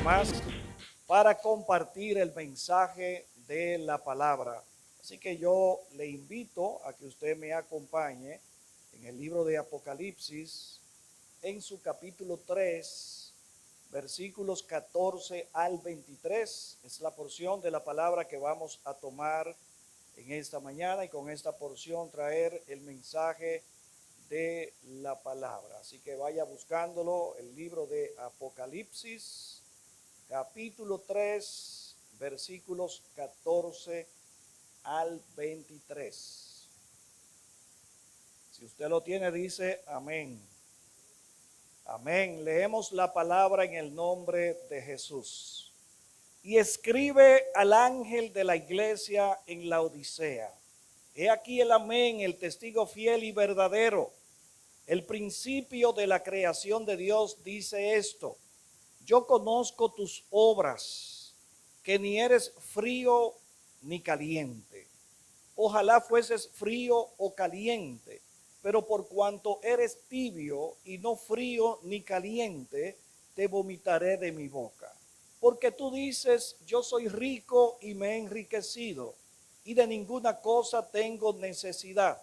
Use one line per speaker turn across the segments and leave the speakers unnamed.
más para compartir el mensaje de la palabra. Así que yo le invito a que usted me acompañe en el libro de Apocalipsis, en su capítulo 3, versículos 14 al 23. Es la porción de la palabra que vamos a tomar en esta mañana y con esta porción traer el mensaje de la palabra. Así que vaya buscándolo, el libro de Apocalipsis, capítulo 3, versículos 14 al 23. Si usted lo tiene, dice amén. Amén. Leemos la palabra en el nombre de Jesús. Y escribe al ángel de la iglesia en la Odisea. He aquí el amén, el testigo fiel y verdadero. El principio de la creación de Dios dice esto: yo conozco tus obras, que ni eres frío ni caliente. Ojalá fueses frío o caliente, pero por cuanto eres tibio y no frío ni caliente, te vomitaré de mi boca. Porque tú dices, yo soy rico y me he enriquecido, y de ninguna cosa tengo necesidad.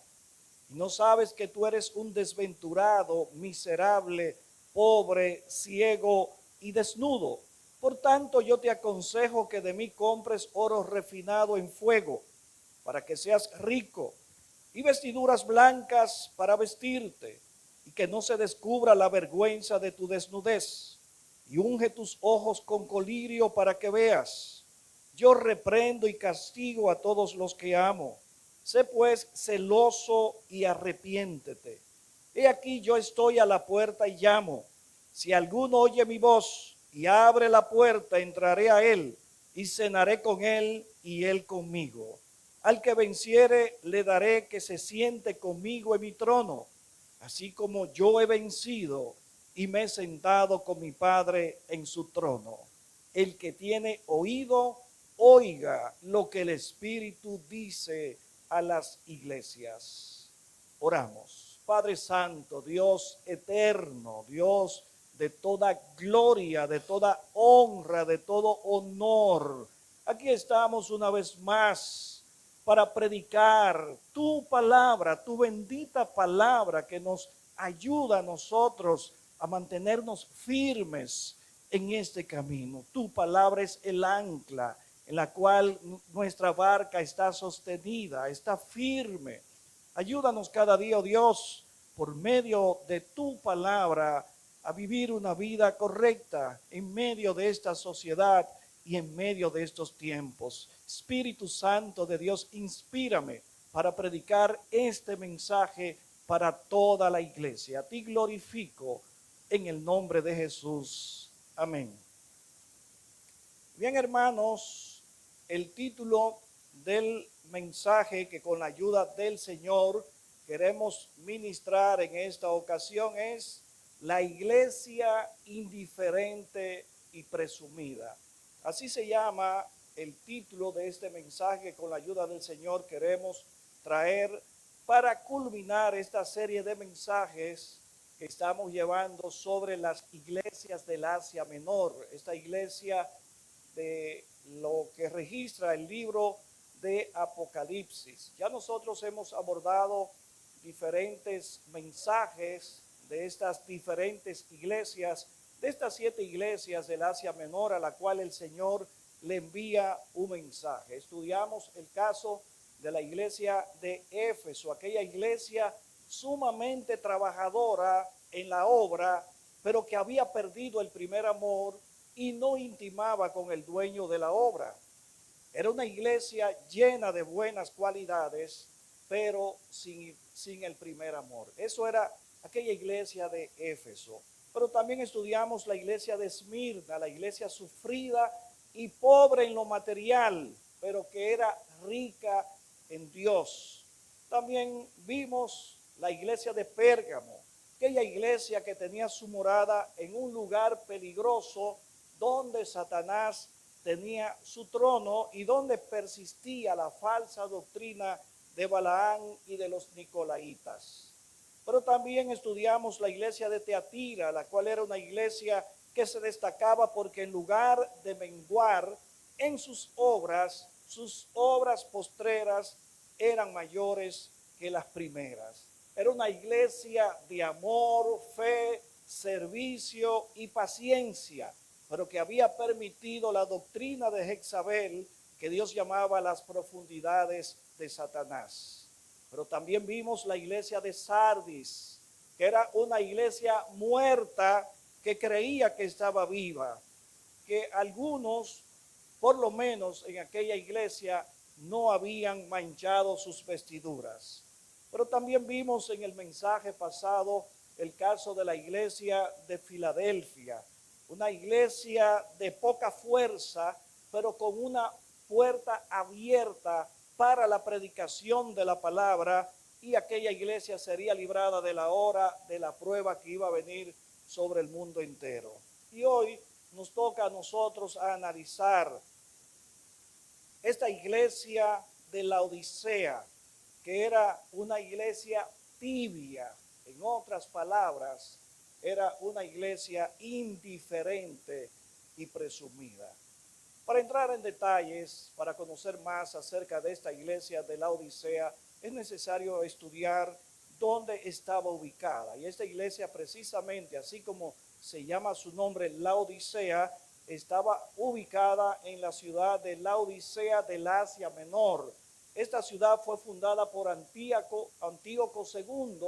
Y no sabes que tú eres un desventurado, miserable, pobre, ciego y desnudo. Por tanto, yo te aconsejo que de mí compres oro refinado en fuego, para que seas rico, y vestiduras blancas para vestirte, y que no se descubra la vergüenza de tu desnudez. Y unge tus ojos con colirio para que veas. Yo reprendo y castigo a todos los que amo. Sé pues celoso y arrepiéntete. He aquí yo estoy a la puerta y llamo. Si alguno oye mi voz y abre la puerta, entraré a él y cenaré con él y él conmigo. Al que venciere le daré que se siente conmigo en mi trono, así como yo he vencido y me he sentado con mi Padre en su trono. El que tiene oído, oiga lo que el Espíritu dice a las iglesias. Oramos. Padre Santo, Dios eterno, Dios de toda gloria, de toda honra, de todo honor. Aquí estamos una vez más para predicar tu palabra, tu bendita palabra que nos ayuda a nosotros a mantenernos firmes en este camino. Tu palabra es el ancla en la cual nuestra barca está sostenida, está firme. Ayúdanos cada día, oh Dios, por medio de tu palabra, a vivir una vida correcta en medio de esta sociedad y en medio de estos tiempos. Espíritu Santo de Dios, inspírame para predicar este mensaje para toda la iglesia. A ti glorifico en el nombre de Jesús. Amén. Bien, hermanos, el título del mensaje que con la ayuda del Señor queremos ministrar en esta ocasión es la iglesia indiferente y presumida. Así se llama el título de este mensaje que con la ayuda del Señor queremos traer para culminar esta serie de mensajes que estamos llevando sobre las iglesias del Asia Menor, esta iglesia de lo que registra el libro de Apocalipsis. Ya nosotros hemos abordado diferentes mensajes de estas diferentes iglesias, de estas 7 iglesias del Asia Menor a la cual el Señor le envía un mensaje. Estudiamos el caso de la iglesia de Éfeso, aquella iglesia sumamente trabajadora en la obra, pero que había perdido el primer amor y no intimaba con el dueño de la obra. Era una iglesia llena de buenas cualidades, pero sin el primer amor. Eso era aquella iglesia de Éfeso. Pero también estudiamos la iglesia de Esmirna, la iglesia sufrida y pobre en lo material, pero que era rica en Dios. También vimos la iglesia de Pérgamo, aquella iglesia que tenía su morada en un lugar peligroso donde Satanás tenía su trono y donde persistía la falsa doctrina de Balaán y de los Nicolaitas. Pero también estudiamos la iglesia de Teatira, la cual era una iglesia que se destacaba porque en lugar de menguar en sus obras postreras eran mayores que las primeras. Era una iglesia de amor, fe, servicio y paciencia, pero que había permitido la doctrina de Jezabel, que Dios llamaba las profundidades de Satanás. Pero también vimos la iglesia de Sardis, que era una iglesia muerta que creía que estaba viva, que algunos, por lo menos en aquella iglesia, no habían manchado sus vestiduras. Pero también vimos en el mensaje pasado el caso de la iglesia de Filadelfia, una iglesia de poca fuerza, pero con una puerta abierta para la predicación de la palabra, y aquella iglesia sería librada de la hora de la prueba que iba a venir sobre el mundo entero. Y hoy nos toca a nosotros analizar esta iglesia de Laodicea, que era una iglesia tibia. En otras palabras, era una iglesia indiferente y presumida. Para entrar en detalles, para conocer más acerca de esta iglesia de Laodicea, es necesario estudiar dónde estaba ubicada. Y esta iglesia, precisamente, así como se llama su nombre, Laodicea, estaba ubicada en la ciudad de Laodicea del Asia Menor. Esta ciudad fue fundada por Antíoco II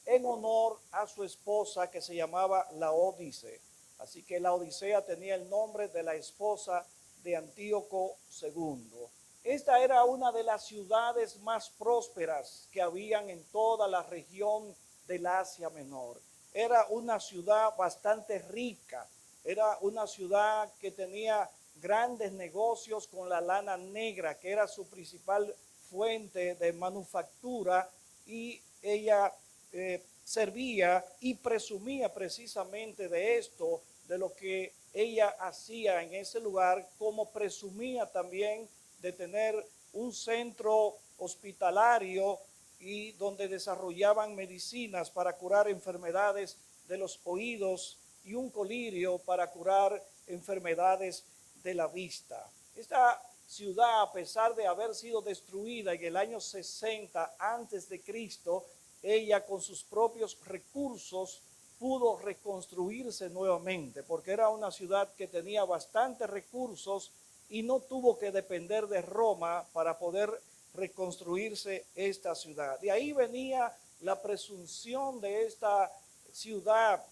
en honor a su esposa, que se llamaba Laodice. Así que Laodicea tenía el nombre de la esposa de Antíoco II. Esta era una de las ciudades más prósperas que habían en toda la región del Asia Menor. Era una ciudad bastante rica, era una ciudad que tenía grandes negocios con la lana negra, que era su principal fuente de manufactura, y ella servía y presumía precisamente de esto, de lo que ella hacía en ese lugar, como presumía también de tener un centro hospitalario y donde desarrollaban medicinas para curar enfermedades de los oídos y un colirio para curar enfermedades de la vista. Esta ciudad, a pesar de haber sido destruida en el año 60 antes de Cristo, ella con sus propios recursos pudo reconstruirse nuevamente, porque era una ciudad que tenía bastantes recursos y no tuvo que depender de Roma para poder reconstruirse esta ciudad. De ahí venía la presunción de esta ciudad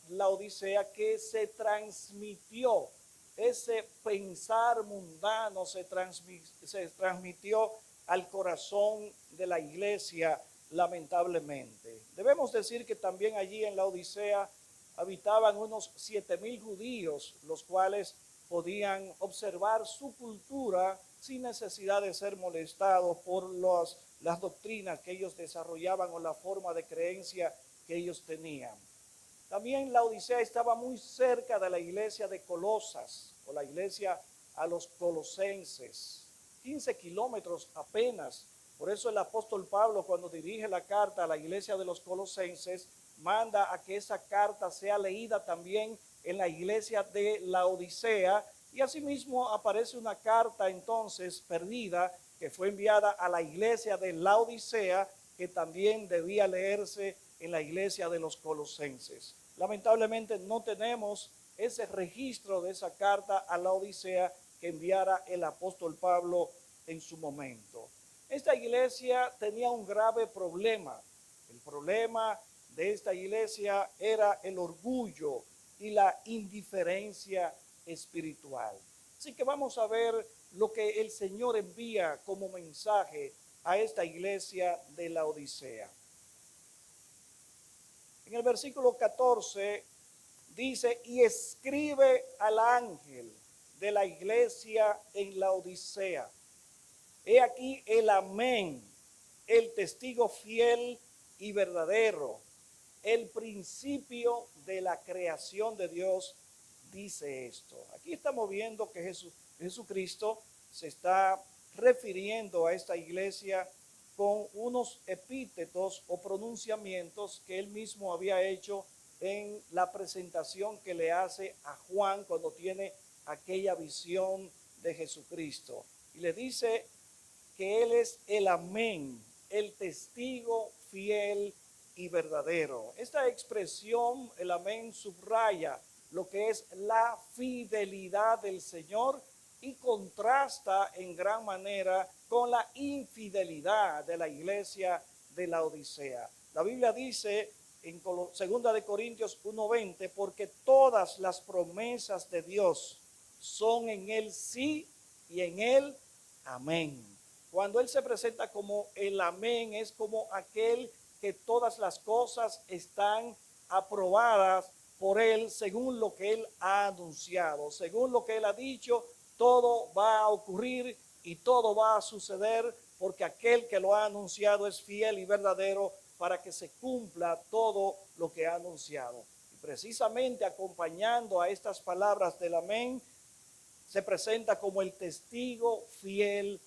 Laodicea, que se transmitió, ese pensar mundano se transmitió al corazón de la iglesia, lamentablemente. Debemos decir que también allí en Laodicea habitaban unos 7,000 judíos, los cuales podían observar su cultura sin necesidad de ser molestados por las doctrinas que ellos desarrollaban o la forma de creencia que ellos tenían. También Laodicea estaba muy cerca de la iglesia de Colosas, o la iglesia a los colosenses, 15 kilómetros apenas. Por eso el apóstol Pablo, cuando dirige la carta a la iglesia de los colosenses, manda a que esa carta sea leída también en la iglesia de Laodicea, y asimismo aparece una carta entonces perdida que fue enviada a la iglesia de Laodicea, que también debía leerse en la iglesia de los colosenses. Lamentablemente no tenemos ese registro de esa carta a Laodicea que enviara el apóstol Pablo en su momento. Esta iglesia tenía un grave problema. El problema de esta iglesia era el orgullo y la indiferencia espiritual. Así que vamos a ver lo que el Señor envía como mensaje a esta iglesia de Laodicea. En el versículo 14 dice: y escribe al ángel de la iglesia en Laodicea. He aquí el amén, el testigo fiel y verdadero, el principio de la creación de Dios, dice esto. Aquí estamos viendo que Jesucristo se está refiriendo a esta iglesia con unos epítetos o pronunciamientos que él mismo había hecho en la presentación que le hace a Juan cuando tiene aquella visión de Jesucristo. Y le dice que Él es el amén, el testigo fiel y verdadero. Esta expresión, el amén, subraya lo que es la fidelidad del Señor y contrasta en gran manera con la infidelidad de la iglesia de la Odisea. La Biblia dice en 2 de Corintios 1:20, porque todas las promesas de Dios son en Él sí y en Él amén. Cuando Él se presenta como el amén, es como aquel que todas las cosas están aprobadas por Él según lo que Él ha anunciado, según lo que Él ha dicho, todo va a ocurrir y todo va a suceder porque aquel que lo ha anunciado es fiel y verdadero para que se cumpla todo lo que ha anunciado. Y precisamente acompañando a estas palabras del amén, se presenta como el testigo fiel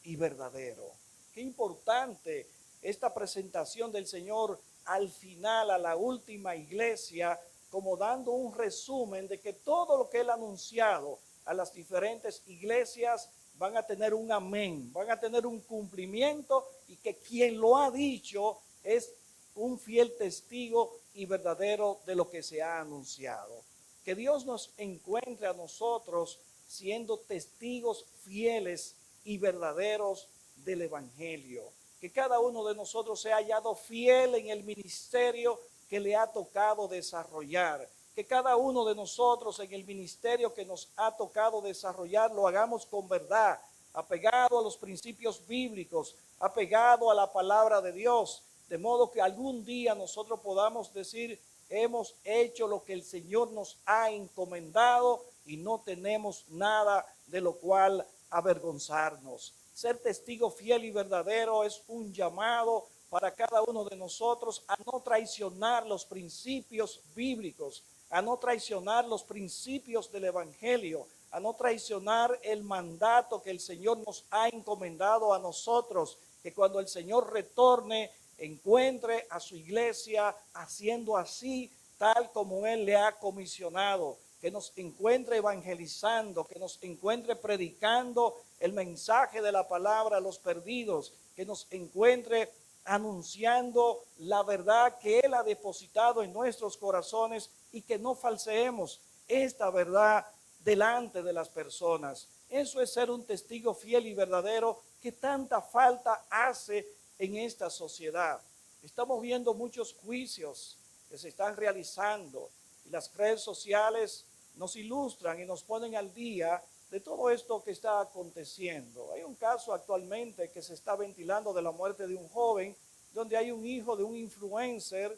y verdadero. Qué importante esta presentación del Señor al final, a la última iglesia, como dando un resumen de que todo lo que Él ha anunciado a las diferentes iglesias van a tener un amén, van a tener un cumplimiento y que quien lo ha dicho es un fiel testigo y verdadero de lo que se ha anunciado. Que Dios nos encuentre a nosotros siendo testigos fieles y verdaderos del Evangelio. Que cada uno de nosotros sea hallado fiel en el ministerio que le ha tocado desarrollar. Que cada uno de nosotros en el ministerio que nos ha tocado desarrollar lo hagamos con verdad, apegado a los principios bíblicos, apegado a la palabra de Dios, de modo que algún día nosotros podamos decir, hemos hecho lo que el Señor nos ha encomendado y no tenemos nada de lo cual avergonzarnos. Ser testigo fiel y verdadero es un llamado para cada uno de nosotros a no traicionar los principios bíblicos, a no traicionar los principios del Evangelio, a no traicionar el mandato que el Señor nos ha encomendado a nosotros, que cuando el Señor retorne, encuentre a su iglesia haciendo así, tal como Él le ha comisionado, que nos encuentre evangelizando, que nos encuentre predicando el mensaje de la palabra a los perdidos, que nos encuentre anunciando la verdad que Él ha depositado en nuestros corazones y que no falseemos esta verdad delante de las personas. Eso es ser un testigo fiel y verdadero que tanta falta hace en esta sociedad. Estamos viendo muchos juicios que se están realizando y las redes sociales nos ilustran y nos ponen al día de todo esto que está aconteciendo. Hay un caso actualmente que se está ventilando de la muerte de un joven, donde hay un hijo de un influencer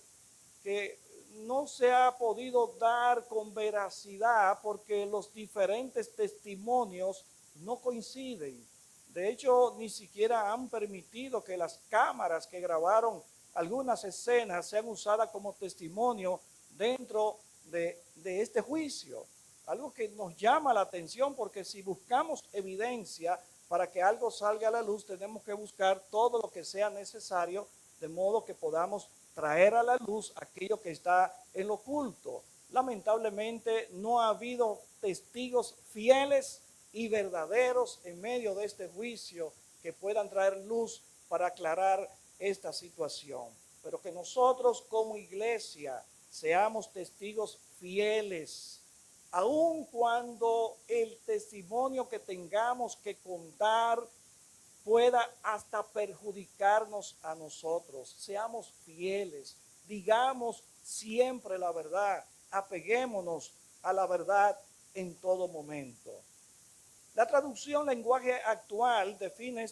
que no se ha podido dar con veracidad porque los diferentes testimonios no coinciden. De hecho, ni siquiera han permitido que las cámaras que grabaron algunas escenas sean usadas como testimonio dentro de este juicio. Algo que nos llama la atención porque si buscamos evidencia para que algo salga a la luz, tenemos que buscar todo lo que sea necesario de modo que podamos traer a la luz aquello que está en lo oculto. Lamentablemente no ha habido testigos fieles y verdaderos en medio de este juicio que puedan traer luz para aclarar esta situación. Pero que nosotros como iglesia seamos testigos fieles, aun cuando el testimonio que tengamos que contar pueda hasta perjudicarnos a nosotros. Seamos fieles, digamos siempre la verdad, apeguémonos a la verdad en todo momento. La traducción lenguaje actual define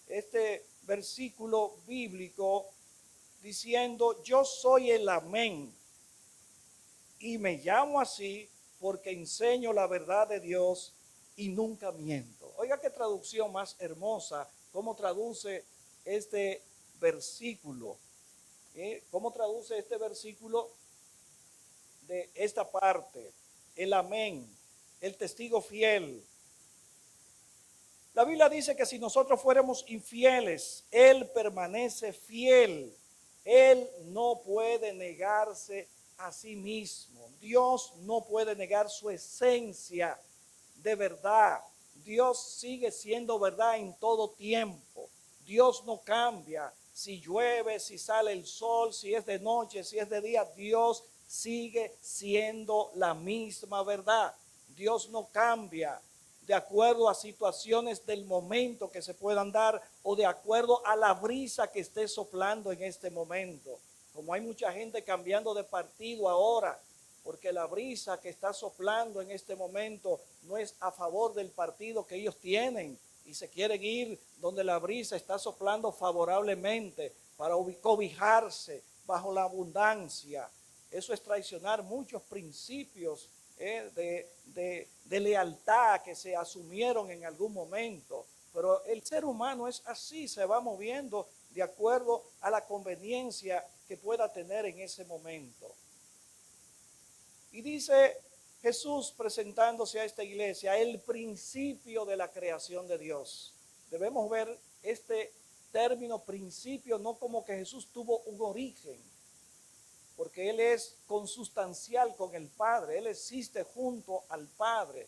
este versículo bíblico diciendo, yo soy el amén y me llamo así porque enseño la verdad de Dios y nunca miento. Oiga qué traducción más hermosa, cómo traduce este versículo. ¿Cómo traduce este versículo de esta parte? El amén, el testigo fiel. La Biblia dice que si nosotros fuéramos infieles, Él permanece fiel. Él no puede negarse a sí mismo. Dios no puede negar su esencia de verdad. Dios sigue siendo verdad en todo tiempo. Dios no cambia. Si llueve, si sale el sol, si es de noche, si es de día, Dios sigue siendo la misma verdad. Dios no cambia de acuerdo a situaciones del momento que se puedan dar o de acuerdo a la brisa que esté soplando en este momento. Como hay mucha gente cambiando de partido ahora, porque la brisa que está soplando en este momento no es a favor del partido que ellos tienen y se quieren ir donde la brisa está soplando favorablemente para cobijarse bajo la abundancia. Eso es traicionar muchos principios de lealtad que se asumieron en algún momento. Pero el ser humano es así, se va moviendo de acuerdo a la conveniencia que pueda tener en ese momento. Y dice Jesús presentándose a esta iglesia, el principio de la creación de Dios. Debemos ver este término principio no como que Jesús tuvo un origen, porque Él es consustancial con el Padre, Él existe junto al Padre.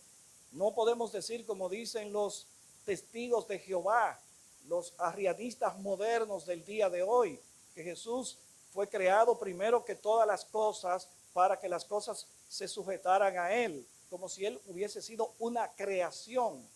No podemos decir como dicen los testigos de Jehová, los arrianistas modernos del día de hoy, que Jesús fue creado primero que todas las cosas para que las cosas se sujetaran a Él, como si Él hubiese sido una creación.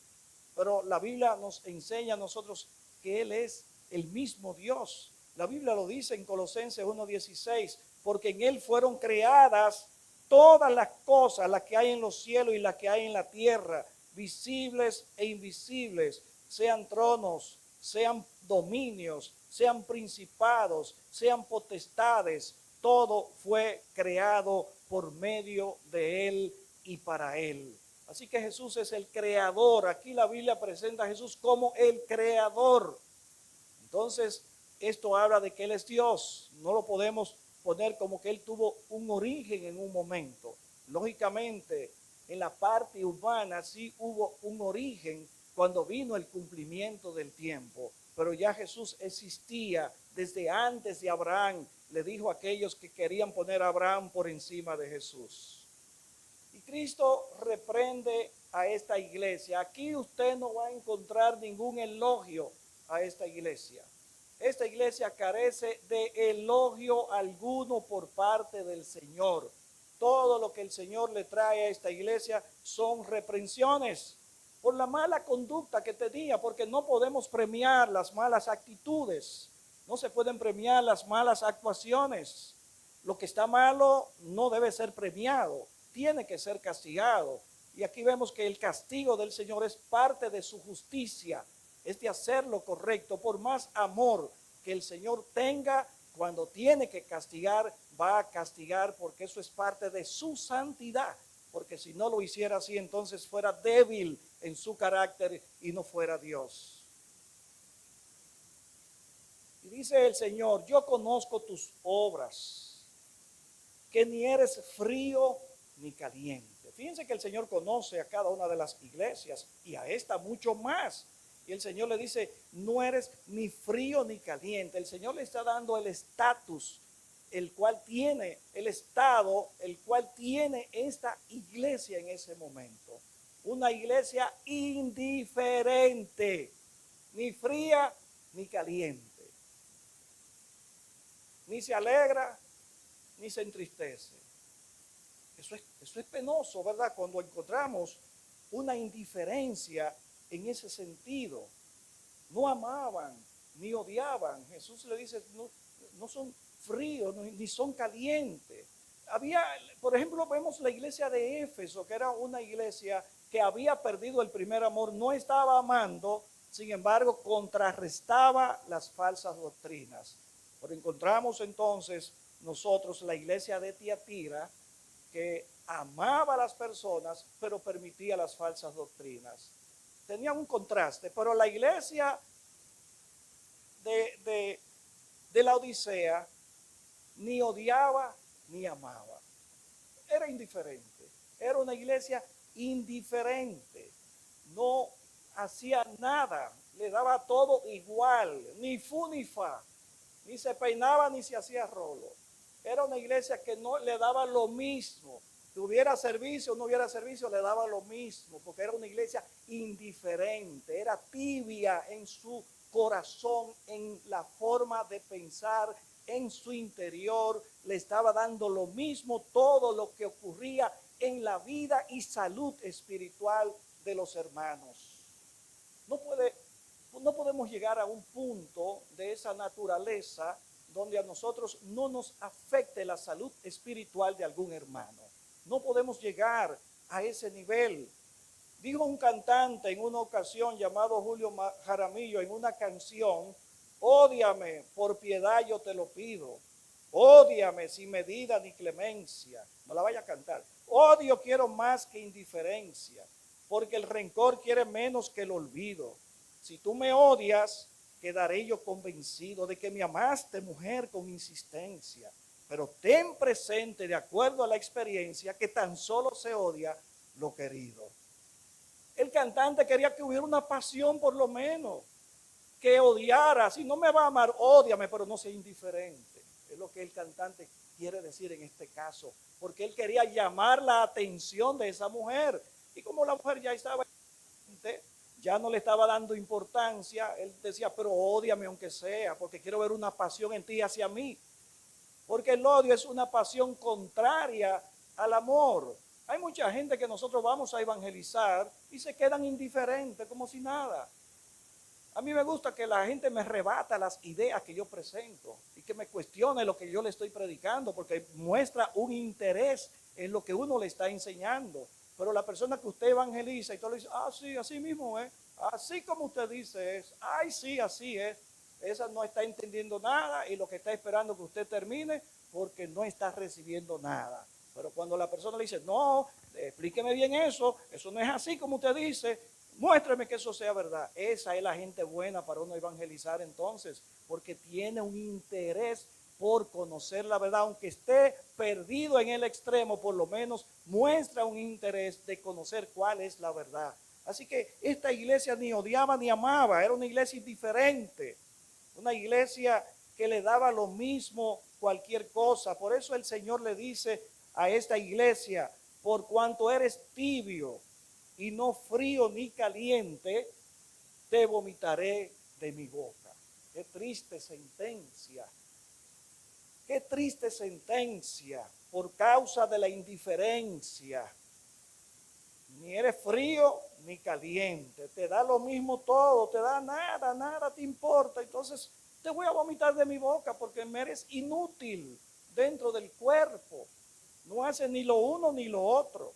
Pero la Biblia nos enseña a nosotros que Él es el mismo Dios. La Biblia lo dice en Colosenses 1:16, porque en Él fueron creadas todas las cosas, las que hay en los cielos y las que hay en la tierra, visibles e invisibles, sean tronos, sean dominios, sean principados, sean potestades, todo fue creado por medio de Él y para Él. Así que Jesús es el creador. Aquí la Biblia presenta a Jesús como el creador. Entonces, esto habla de que Él es Dios. No lo podemos poner como que Él tuvo un origen en un momento. Lógicamente, en la parte humana sí hubo un origen cuando vino el cumplimiento del tiempo. Pero ya Jesús existía desde antes de Abraham. Le dijo a aquellos que querían poner a Abraham por encima de Jesús. Y Cristo reprende a esta iglesia. Aquí usted no va a encontrar ningún elogio a esta iglesia. Esta iglesia carece de elogio alguno por parte del Señor. Todo lo que el Señor le trae a esta iglesia son reprensiones por la mala conducta que tenía, porque no podemos premiar las malas actitudes, no se pueden premiar las malas actuaciones. Lo que está malo no debe ser premiado, tiene que ser castigado. Y aquí vemos que el castigo del Señor es parte de su justicia, es de hacer lo correcto. Por más amor que el Señor tenga, cuando tiene que castigar, va a castigar, porque eso es parte de su santidad. Porque si no lo hiciera así, entonces fuera débil en su carácter y no fuera Dios. Y dice el Señor, yo conozco tus obras, que ni eres frío ni caliente. Fíjense que el Señor conoce a cada una de las iglesias y a esta mucho más. Y el Señor le dice, no eres ni frío ni caliente. El Señor le está dando el estatus, el cual tiene, el estado, el cual tiene esta iglesia en ese momento. Una iglesia indiferente, ni fría ni caliente. Ni se alegra, ni se entristece. Eso es penoso, ¿verdad? Cuando encontramos una indiferencia en ese sentido. No amaban, ni odiaban. Jesús le dice, no son fríos, ni son calientes. Había, por ejemplo, vemos la iglesia de Éfeso, que era una iglesia que había perdido el primer amor, no estaba amando, sin embargo, contrarrestaba las falsas doctrinas. Pero encontramos entonces nosotros la iglesia de Tiatira, que amaba a las personas, pero permitía las falsas doctrinas. Tenía un contraste, pero la iglesia de la Odisea ni odiaba ni amaba. Era indiferente. Era una iglesia indiferente. No hacía nada. Le daba todo igual. Ni fu ni fa. Ni se peinaba ni se hacía rolo. Era una iglesia que no le daba lo mismo. Tuviera servicio o no hubiera servicio, le daba lo mismo, porque era una iglesia indiferente, era tibia en su corazón, en la forma de pensar, en su interior, le estaba dando lo mismo todo lo que ocurría en la vida y salud espiritual de los hermanos. No podemos llegar a un punto de esa naturaleza donde a nosotros no nos afecte la salud espiritual de algún hermano. No podemos llegar a ese nivel. Dijo un cantante en una ocasión llamado Julio Jaramillo en una canción: ódiame, por piedad yo te lo pido. Ódiame sin medida ni clemencia. No la vaya a cantar. Odio quiero más que indiferencia, porque el rencor quiere menos que el olvido. Si tú me odias, quedaré yo convencido de que me amaste, mujer, con insistencia. Pero ten presente, de acuerdo a la experiencia, que tan solo se odia lo querido. El cantante quería que hubiera una pasión por lo menos, que odiara. Si no me va a amar, ódiame, pero no sea indiferente. Es lo que el cantante quiere decir en este caso, porque él quería llamar la atención de esa mujer. Y como la mujer ya estaba, ya no le estaba dando importancia, él decía, pero ódiame aunque sea, porque quiero ver una pasión en ti hacia mí. Porque el odio es una pasión contraria al amor. Hay mucha gente que nosotros vamos a evangelizar y se quedan indiferentes, como si nada. A mí me gusta que la gente me rebata las ideas que yo presento y que me cuestione lo que yo le estoy predicando, porque muestra un interés en lo que uno le está enseñando. Pero la persona que usted evangeliza y todo le dice, ah, sí, así mismo es, así como usted dice es, ay, sí, así es. Esa no está entendiendo nada y lo que está esperando que usted termine porque no está recibiendo nada. Pero cuando la persona le dice, no, explíqueme bien eso no es así como usted dice, muéstrame que eso sea verdad. Esa es la gente buena para uno evangelizar entonces, porque tiene un interés por conocer la verdad, aunque esté perdido en el extremo, por lo menos muestra un interés de conocer cuál es la verdad. Así que esta iglesia ni odiaba ni amaba, era una iglesia indiferente, una iglesia que le daba lo mismo cualquier cosa. Por eso el Señor le dice a esta iglesia, por cuanto eres tibio y no frío ni caliente, te vomitaré de mi boca. Qué triste sentencia. Qué triste sentencia por causa de la indiferencia. Ni eres frío ni caliente, te da lo mismo todo, te da nada, nada te importa. Entonces te voy a vomitar de mi boca porque me eres inútil dentro del cuerpo. No haces ni lo uno ni lo otro.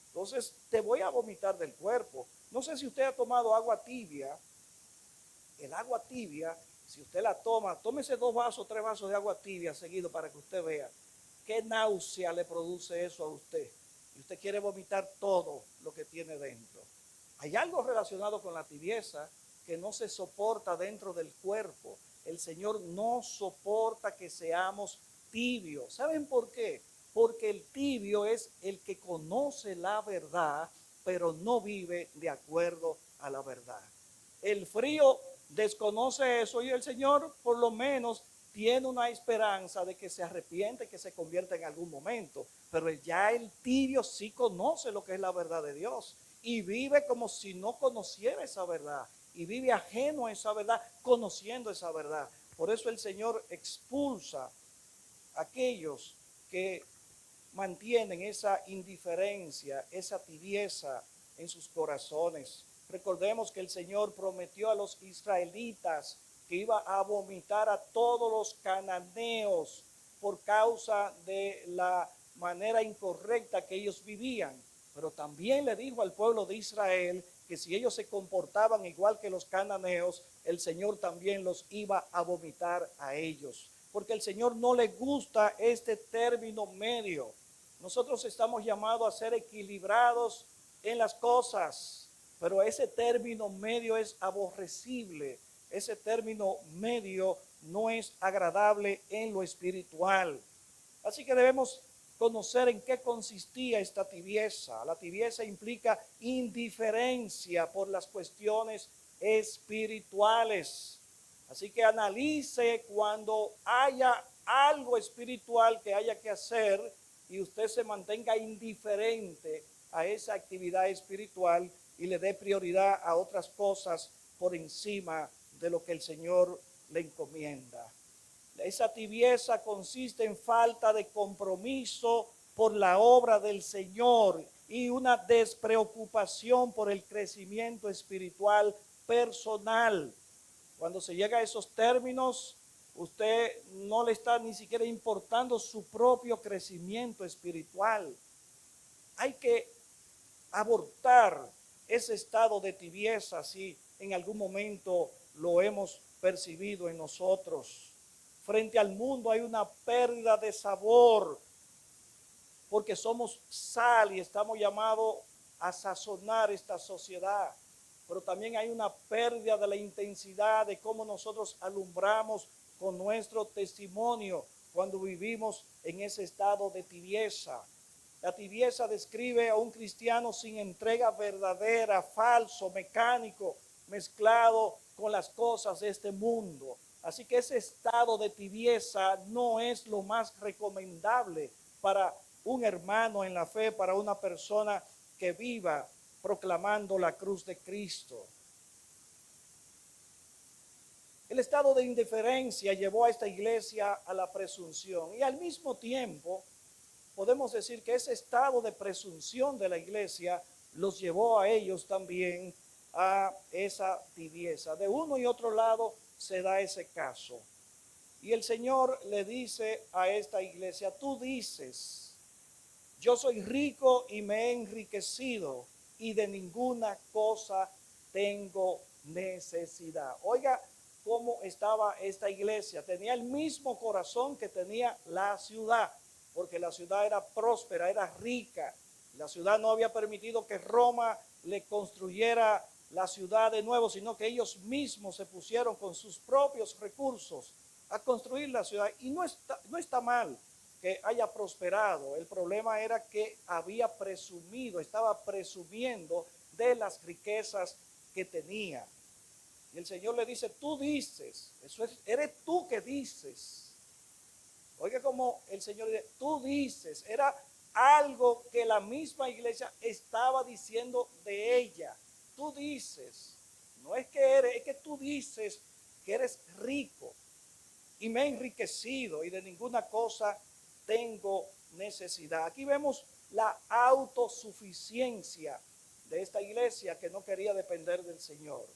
Entonces te voy a vomitar del cuerpo. No sé si usted ha tomado agua tibia. El agua tibia, si usted la toma, tómese 2 vasos, 3 vasos de agua tibia seguido para que usted vea qué náusea le produce eso a usted. Y usted quiere vomitar todo lo que tiene dentro. Hay algo relacionado con la tibieza que no se soporta dentro del cuerpo. El Señor no soporta que seamos tibios. ¿Saben por qué? Porque el tibio es el que conoce la verdad, pero no vive de acuerdo a la verdad. El frío desconoce eso y el Señor por lo menos tiene una esperanza de que se arrepiente, que se convierta en algún momento. Pero ya el tibio sí conoce lo que es la verdad de Dios y vive como si no conociera esa verdad y vive ajeno a esa verdad, conociendo esa verdad. Por eso el Señor expulsa a aquellos que mantienen esa indiferencia, esa tibieza en sus corazones. Recordemos que el Señor prometió a los israelitas que iba a vomitar a todos los cananeos por causa de la manera incorrecta que ellos vivían. Pero también le dijo al pueblo de Israel que si ellos se comportaban igual que los cananeos, el Señor también los iba a vomitar a ellos. Porque el Señor no le gusta este término medio. Nosotros estamos llamados a ser equilibrados en las cosas, pero ese término medio es aborrecible. Ese término medio no es agradable en lo espiritual. Así que debemos conocer en qué consistía esta tibieza. La tibieza implica indiferencia por las cuestiones espirituales. Así que analice cuando haya algo espiritual que haya que hacer y usted se mantenga indiferente a esa actividad espiritual y le dé prioridad a otras cosas por encima de lo que el Señor le encomienda. Esa tibieza consiste en falta de compromiso por la obra del Señor y una despreocupación por el crecimiento espiritual personal. Cuando se llega a esos términos, usted no le está ni siquiera importando su propio crecimiento espiritual. Hay que abortar ese estado de tibieza si en algún momento lo hemos percibido en nosotros. Frente al mundo hay una pérdida de sabor porque somos sal y estamos llamados a sazonar esta sociedad. Pero también hay una pérdida de la intensidad de cómo nosotros alumbramos con nuestro testimonio cuando vivimos en ese estado de tibieza. La tibieza describe a un cristiano sin entrega verdadera, falso, mecánico, mezclado con las cosas de este mundo. Así que ese estado de tibieza no es lo más recomendable para un hermano en la fe, para una persona que viva proclamando la cruz de Cristo. El estado de indiferencia llevó a esta iglesia a la presunción y al mismo tiempo podemos decir que ese estado de presunción de la iglesia los llevó a ellos también a esa tibieza. De uno y otro lado se da ese caso. Y el Señor le dice a esta iglesia, tú dices, yo soy rico y me he enriquecido y de ninguna cosa tengo necesidad. Oiga cómo estaba esta iglesia. Tenía el mismo corazón que tenía la ciudad, porque la ciudad era próspera, era rica. La ciudad no había permitido que Roma le construyera la ciudad de nuevo, sino que ellos mismos se pusieron con sus propios recursos a construir la ciudad. Y no está mal que haya prosperado. El problema era que había presumido, estaba presumiendo de las riquezas que tenía. Y el Señor le dice, tú dices, eso es, eres tú que dices. Oiga como el Señor dice, tú dices, era algo que la misma iglesia estaba diciendo de ella. Tú dices, no es que eres, es que tú dices que eres rico y me he enriquecido y de ninguna cosa tengo necesidad. Aquí vemos la autosuficiencia de esta iglesia que no quería depender del Señor.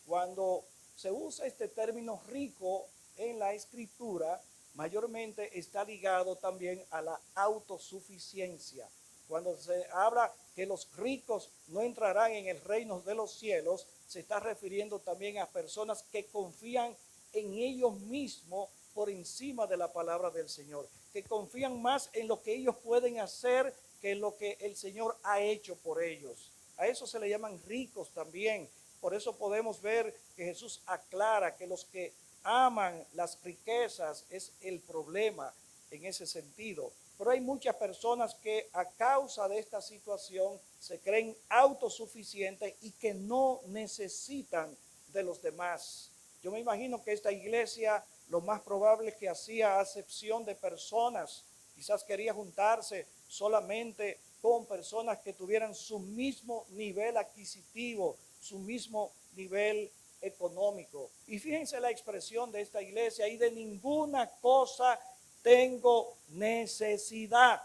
Cuando se usa este término rico en la escritura, mayormente está ligado también a la autosuficiencia. Cuando se habla que los ricos no entrarán en el reino de los cielos, se está refiriendo también a personas que confían en ellos mismos por encima de la palabra del Señor, que confían más en lo que ellos pueden hacer que en lo que el Señor ha hecho por ellos. A eso se le llaman ricos también. Por eso podemos ver que Jesús aclara que los que aman las riquezas es el problema en ese sentido. Pero hay muchas personas que a causa de esta situación se creen autosuficientes y que no necesitan de los demás. Yo me imagino que esta iglesia lo más probable es que hacía acepción de personas. Quizás quería juntarse solamente con personas que tuvieran su mismo nivel adquisitivo, su mismo nivel económico. Y fíjense la expresión de esta iglesia, y de ninguna cosa tengo necesidad.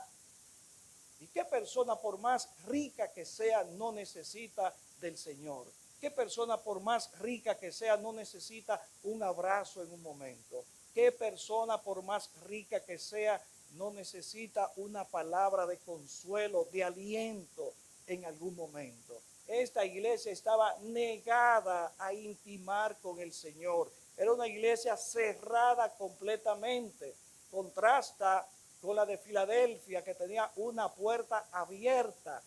¿Y qué persona por más rica que sea no necesita del Señor? ¿Qué persona por más rica que sea no necesita un abrazo en un momento? ¿Qué persona por más rica que sea no necesita una palabra de consuelo, de aliento en algún momento? Esta iglesia estaba negada a intimar con el Señor. Era una iglesia cerrada completamente. Contrasta con la de Filadelfia, que tenía una puerta abierta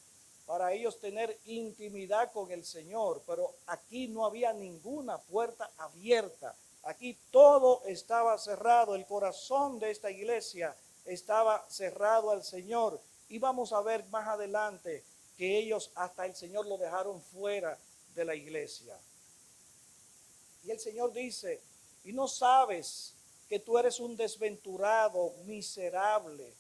para ellos tener intimidad con el Señor. Pero aquí no había ninguna puerta abierta. Aquí todo estaba cerrado. El corazón de esta iglesia estaba cerrado al Señor. Y vamos a ver más adelante que ellos hasta el Señor lo dejaron fuera de la iglesia. Y el Señor dice, y no sabes que tú eres un desventurado, miserable,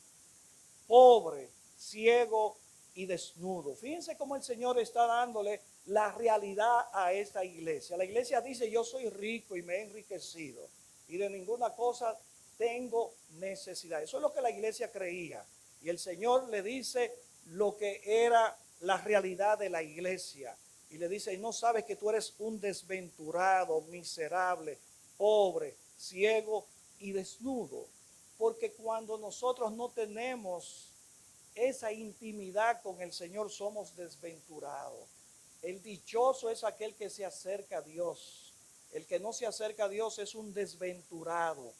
pobre, ciego y desnudo. Fíjense cómo el Señor está dándole la realidad a esta iglesia. La iglesia dice, yo soy rico y me he enriquecido y de ninguna cosa tengo necesidad. Eso es lo que la iglesia creía. Y el Señor le dice lo que era la realidad de la iglesia. Y le dice, no sabes que tú eres un desventurado, miserable, pobre, ciego y desnudo. Porque cuando nosotros no tenemos esa intimidad con el Señor, somos desventurados. El dichoso es aquel que se acerca a Dios. El que no se acerca a Dios es un desventurado.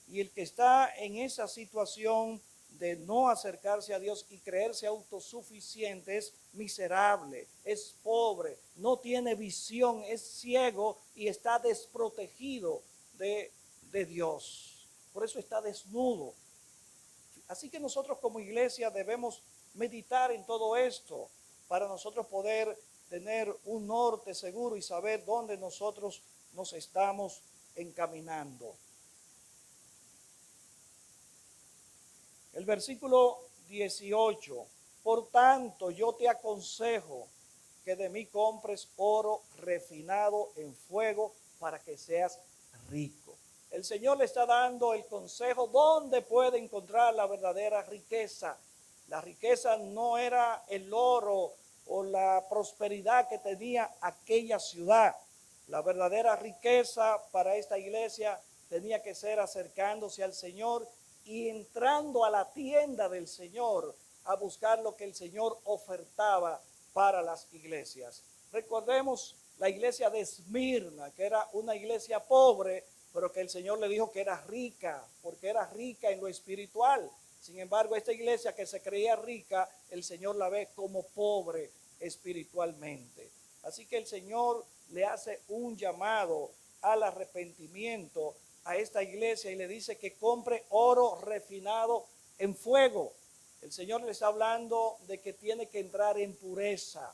Y el que está en esa situación de no acercarse a Dios y creerse autosuficiente es miserable, es pobre, no tiene visión, es ciego y está desprotegido de Dios. Por eso está desnudo. Así que nosotros como iglesia debemos meditar en todo esto para nosotros poder tener un norte seguro y saber dónde nosotros nos estamos encaminando. El versículo 18, por tanto yo te aconsejo que de mí compres oro refinado en fuego para que seas rico. El Señor le está dando el consejo dónde puede encontrar la verdadera riqueza. La riqueza no era el oro o la prosperidad que tenía aquella ciudad. La verdadera riqueza para esta iglesia tenía que ser acercándose al Señor y entrando a la tienda del Señor a buscar lo que el Señor ofertaba para las iglesias. Recordemos la iglesia de Esmirna, que era una iglesia pobre, pero que el Señor le dijo que era rica, porque era rica en lo espiritual. Sin embargo, esta iglesia que se creía rica, el Señor la ve como pobre espiritualmente. Así que el Señor le hace un llamado al arrepentimiento a esta iglesia y le dice que compre oro refinado en fuego. El Señor le está hablando de que tiene que entrar en pureza.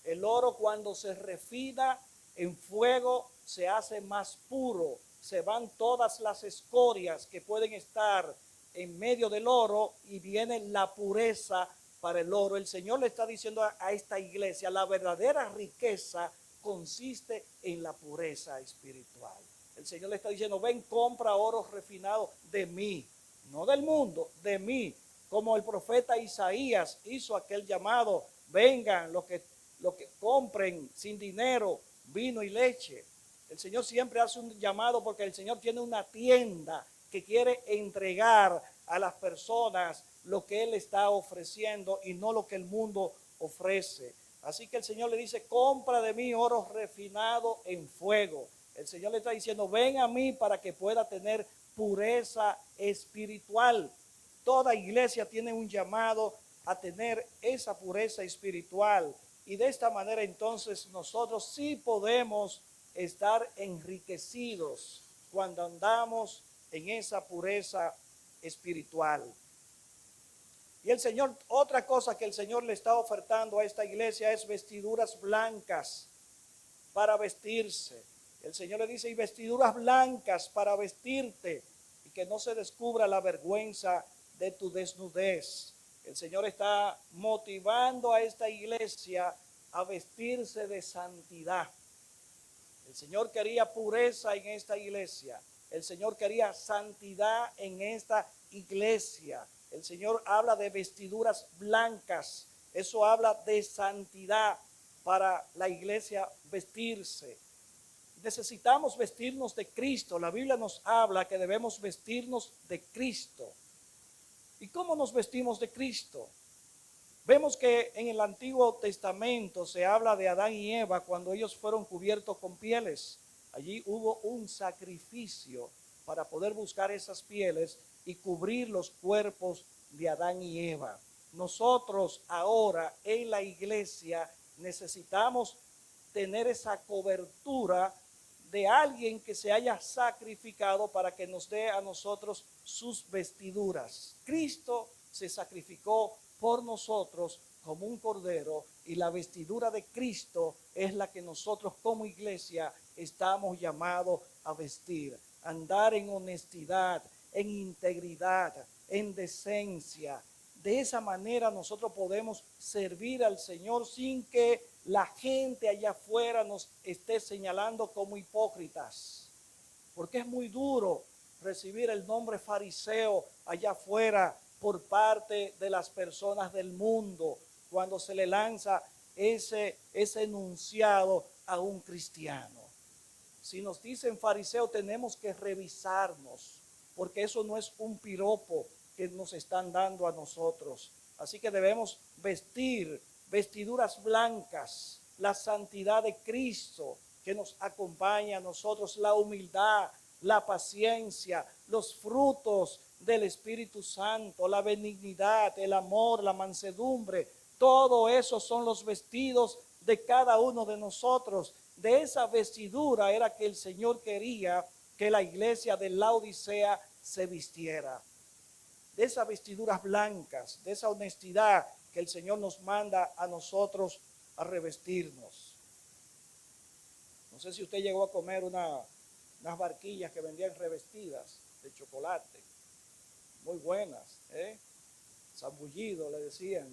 El oro, cuando se refina en fuego, se hace más puro. Se van todas las escorias que pueden estar en medio del oro y viene la pureza para el oro. El Señor le está diciendo a esta iglesia, la verdadera riqueza consiste en la pureza espiritual. El Señor le está diciendo, ven, compra oro refinado de mí, no del mundo, de mí. Como el profeta Isaías hizo aquel llamado, vengan los que compren sin dinero vino y leche. El Señor siempre hace un llamado porque el Señor tiene una tienda que quiere entregar a las personas lo que Él está ofreciendo y no lo que el mundo ofrece. Así que el Señor le dice, compra de mí oro refinado en fuego. El Señor le está diciendo, ven a mí para que pueda tener pureza espiritual. Toda iglesia tiene un llamado a tener esa pureza espiritual. Y de esta manera entonces nosotros sí podemos estar enriquecidos cuando andamos en esa pureza espiritual. Y el Señor, otra cosa que el Señor le está ofertando a esta iglesia es vestiduras blancas para vestirse. El Señor le dice, y vestiduras blancas para vestirte y que no se descubra la vergüenza de tu desnudez. El Señor está motivando a esta iglesia a vestirse de santidad. El Señor quería pureza en esta iglesia. El Señor quería santidad en esta iglesia. El Señor habla de vestiduras blancas. Eso habla de santidad para la iglesia vestirse. Necesitamos vestirnos de Cristo. La Biblia nos habla que debemos vestirnos de Cristo. ¿Y cómo nos vestimos de Cristo? Vemos que en el Antiguo Testamento se habla de Adán y Eva cuando ellos fueron cubiertos con pieles. Allí hubo un sacrificio para poder buscar esas pieles y cubrir los cuerpos de Adán y Eva. Nosotros ahora en la iglesia necesitamos tener esa cobertura de alguien que se haya sacrificado para que nos dé a nosotros sus vestiduras. Cristo se sacrificó por nosotros como un cordero y la vestidura de Cristo es la que nosotros como iglesia estamos llamados a vestir. andar en honestidad, en integridad, en decencia. De esa manera nosotros podemos servir al Señor sin que la gente allá afuera nos esté señalando como hipócritas. Porque es muy duro recibir el nombre fariseo allá afuera por parte de las personas del mundo cuando se le lanza ese enunciado a un cristiano. Si nos dicen fariseo, tenemos que revisarnos, porque eso no es un piropo que nos están dando a nosotros. Así que debemos vestir vestiduras blancas, la santidad de Cristo que nos acompaña a nosotros, la humildad, la paciencia, los frutos del Espíritu Santo, la benignidad, el amor, la mansedumbre. Todo eso son los vestidos de cada uno de nosotros. De esa vestidura era que el Señor quería que la iglesia de Laodicea se vistiera. De esas vestiduras blancas, de esa honestidad que el Señor nos manda a nosotros a revestirnos. No sé si usted llegó a comer unas barquillas que vendían revestidas de chocolate, muy buenas, zambullido le decían,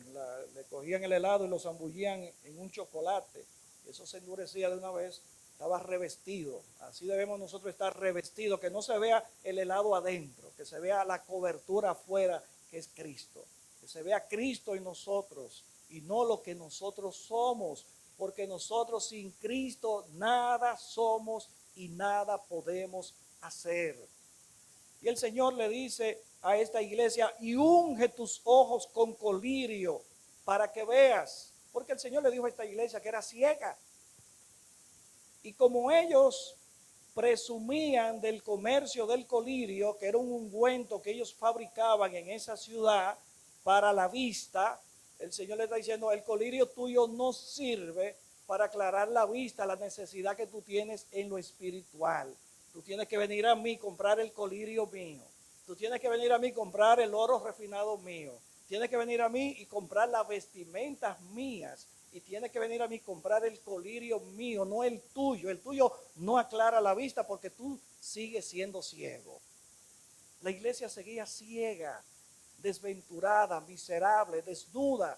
le cogían el helado y lo zambullían en un chocolate, eso se endurecía de una vez, estaba revestido. Así debemos nosotros estar revestidos, que no se vea el helado adentro, que se vea la cobertura afuera, que es Cristo, que se vea Cristo en nosotros y no lo que nosotros somos, porque nosotros sin Cristo nada somos y nada podemos hacer. Y el Señor le dice a esta iglesia, y unge tus ojos con colirio para que veas. Porque el Señor le dijo a esta iglesia que era ciega. Y como ellos presumían del comercio del colirio, que era un ungüento que ellos fabricaban en esa ciudad para la vista, el Señor le está diciendo, el colirio tuyo no sirve para aclarar la vista, la necesidad que tú tienes en lo espiritual. Tú tienes que venir a mí, comprar el colirio mío. Tú tienes que venir a mí, comprar el oro refinado mío. Tienes que venir a mí y comprar las vestimentas mías. Y tienes que venir a mí, comprar el colirio mío, no el tuyo. El tuyo no aclara la vista porque tú sigues siendo ciego. La iglesia seguía ciega, desventurada, miserable, desnuda.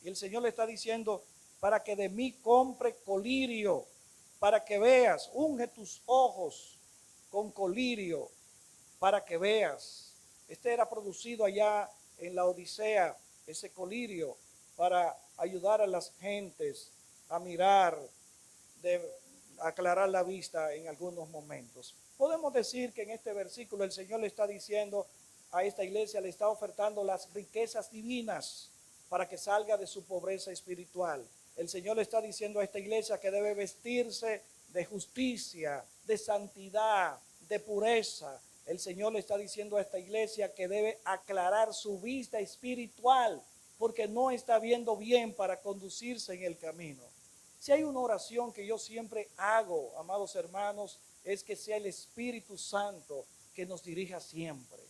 Y el Señor le está diciendo, para que de mí compre colirio, para que veas, unge tus ojos con colirio, para que veas. Este era producido allá en la Odisea, ese colirio, para ayudar a las gentes a mirar, de aclarar la vista en algunos momentos. Podemos decir que en este versículo el Señor le está diciendo a esta iglesia, le está ofertando las riquezas divinas para que salga de su pobreza espiritual. El Señor le está diciendo a esta iglesia que debe vestirse de justicia, de santidad, de pureza. El Señor le está diciendo a esta iglesia que debe aclarar su vista espiritual porque no está viendo bien para conducirse en el camino. Si hay una oración que yo siempre hago, amados hermanos, es que sea el Espíritu Santo que nos dirija siempre.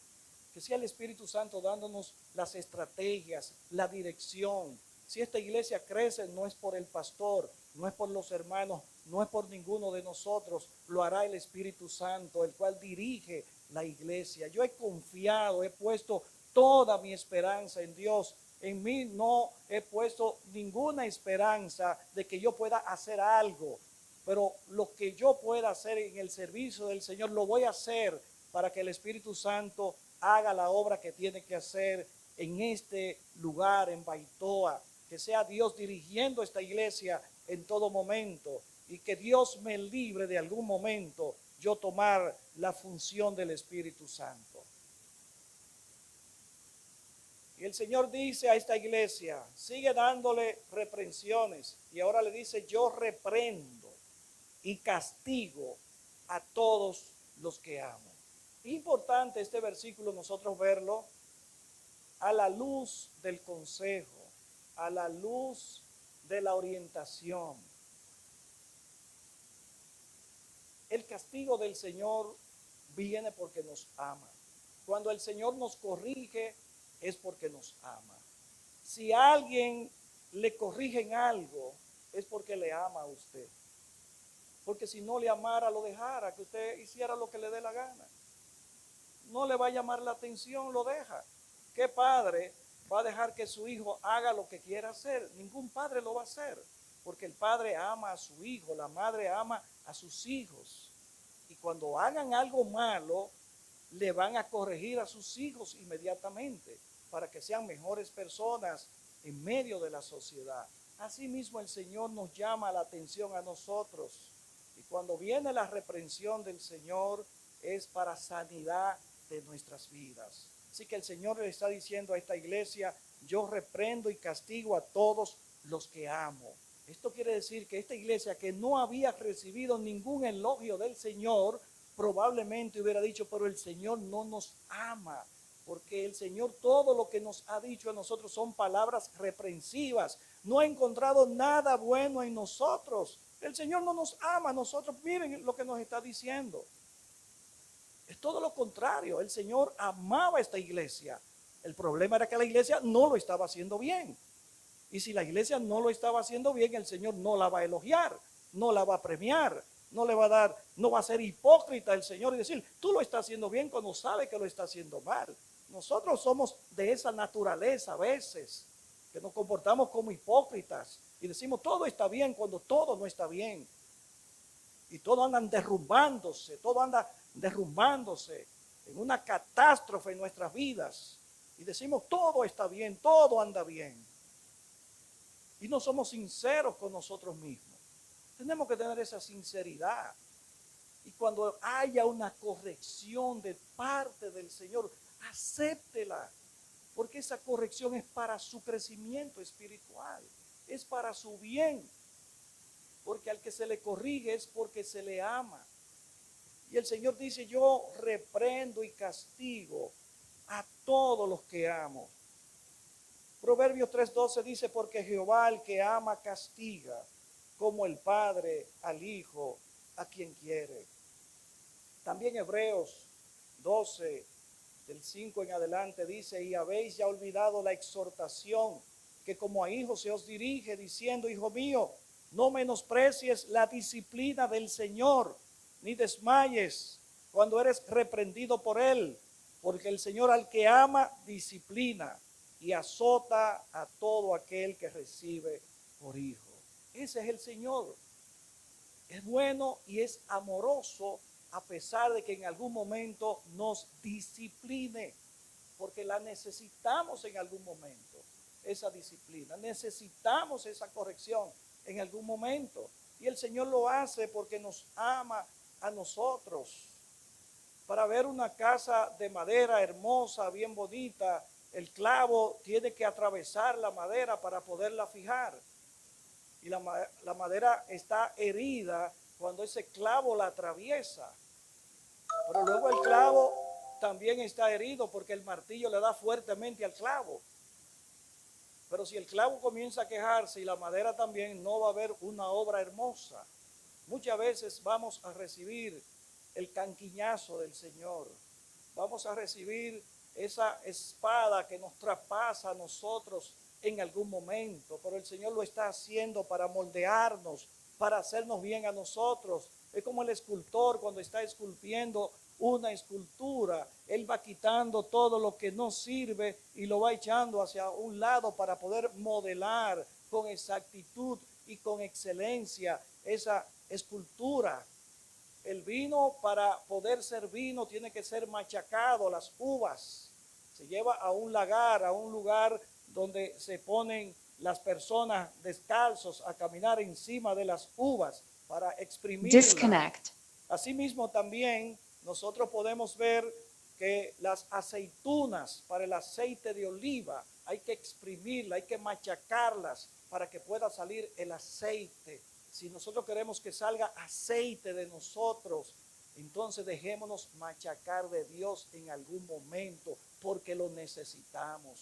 Que sea el Espíritu Santo dándonos las estrategias, la dirección. Si esta iglesia crece, no es por el pastor, no es por los hermanos, no es por ninguno de nosotros, lo hará el Espíritu Santo, el cual dirige la iglesia. Yo he confiado, he puesto toda mi esperanza en Dios. En mí no he puesto ninguna esperanza de que yo pueda hacer algo, pero lo que yo pueda hacer en el servicio del Señor lo voy a hacer para que el Espíritu Santo haga la obra que tiene que hacer en este lugar, en Baitoa, que sea Dios dirigiendo esta iglesia en todo momento y que Dios me libre de algún momento yo tomar la función del Espíritu Santo. Y el Señor dice a esta iglesia, sigue dándole reprensiones y ahora le dice, yo reprendo y castigo a todos los que amo. Es importante este versículo nosotros verlo a la luz del consejo, a la luz de la orientación. El castigo del Señor viene porque nos ama. Cuando el Señor nos corrige, es porque nos ama. Si alguien le corrige en algo, es porque le ama a usted. Porque si no le amara, lo dejara, que usted hiciera lo que le dé la gana. No le va a llamar la atención, lo deja. ¿Qué padre va a dejar que su hijo haga lo que quiera hacer? Ningún padre lo va a hacer, porque el padre ama a su hijo, la madre ama a sus hijos. Y cuando hagan algo malo, le van a corregir a sus hijos inmediatamente para que sean mejores personas en medio de la sociedad. Asimismo, el Señor nos llama la atención a nosotros. Y cuando viene la reprensión del Señor, es para sanidad de nuestras vidas. Así que el Señor le está diciendo a esta iglesia: yo reprendo y castigo a todos los que amo. Esto quiere decir que esta iglesia, que no había recibido ningún elogio del Señor, probablemente hubiera dicho: pero el Señor no nos ama, porque el Señor todo lo que nos ha dicho a nosotros son palabras reprensivas. No ha encontrado nada bueno en nosotros. El Señor no nos ama a nosotros. Miren lo que nos está diciendo. Es todo lo contrario. El Señor amaba a esta iglesia. El problema era que la iglesia no lo estaba haciendo bien. Y si la iglesia no lo estaba haciendo bien, el Señor no la va a elogiar, no la va a premiar, no le va a dar, no va a ser hipócrita el Señor y decir: tú lo estás haciendo bien cuando sabe que lo está haciendo mal. Nosotros somos de esa naturaleza a veces, que nos comportamos como hipócritas y decimos todo está bien cuando todo no está bien. Y todo andan derrumbándose, todo anda derrumbándose en una catástrofe en nuestras vidas. Y decimos todo está bien, todo anda bien. Y no somos sinceros con nosotros mismos. Tenemos que tener esa sinceridad. Y cuando haya una corrección de parte del Señor, acéptela. Porque esa corrección es para su crecimiento espiritual. Es para su bien. Porque al que se le corrige es porque se le ama. Y el Señor dice: yo reprendo y castigo a todos los que amo. Proverbios 3:12 dice: porque Jehová al que ama castiga, como el Padre al Hijo a quien quiere. También Hebreos 12, del 5 en adelante dice: y habéis ya olvidado la exhortación que como a hijos se os dirige, diciendo: hijo mío, no menosprecies la disciplina del Señor, ni desmayes cuando eres reprendido por él, porque el Señor al que ama disciplina y azota a todo aquel que recibe por hijo. Ese es el Señor. Es bueno y es amoroso, a pesar de que en algún momento nos discipline, porque la necesitamos en algún momento, esa disciplina. Necesitamos esa corrección en algún momento. Y el Señor lo hace porque nos ama a nosotros. Para ver una casa de madera hermosa, bien bonita, el clavo tiene que atravesar la madera para poderla fijar. Y la madera está herida cuando ese clavo la atraviesa. Pero luego el clavo también está herido porque el martillo le da fuertemente al clavo. Pero si el clavo comienza a quejarse y la madera también, no va a haber una obra hermosa. Muchas veces vamos a recibir el canquiñazo del Señor. Vamos a recibir esa espada que nos traspasa a nosotros en algún momento, pero el Señor lo está haciendo para moldearnos, para hacernos bien a nosotros. Es como el escultor cuando está esculpiendo una escultura, él va quitando todo lo que no sirve y lo va echando hacia un lado para poder modelar con exactitud y con excelencia esa escultura. El vino, para poder ser vino, tiene que ser machacado. Las uvas se lleva a un lagar, a un lugar donde se ponen las personas descalzos a caminar encima de las uvas para exprimirla.
Disconnect.
Asimismo también nosotros podemos ver que las aceitunas para el aceite de oliva hay que exprimirlas, hay que machacarlas para que pueda salir el aceite. Si nosotros queremos que salga aceite de nosotros, entonces dejémonos machacar de Dios en algún momento, porque lo necesitamos.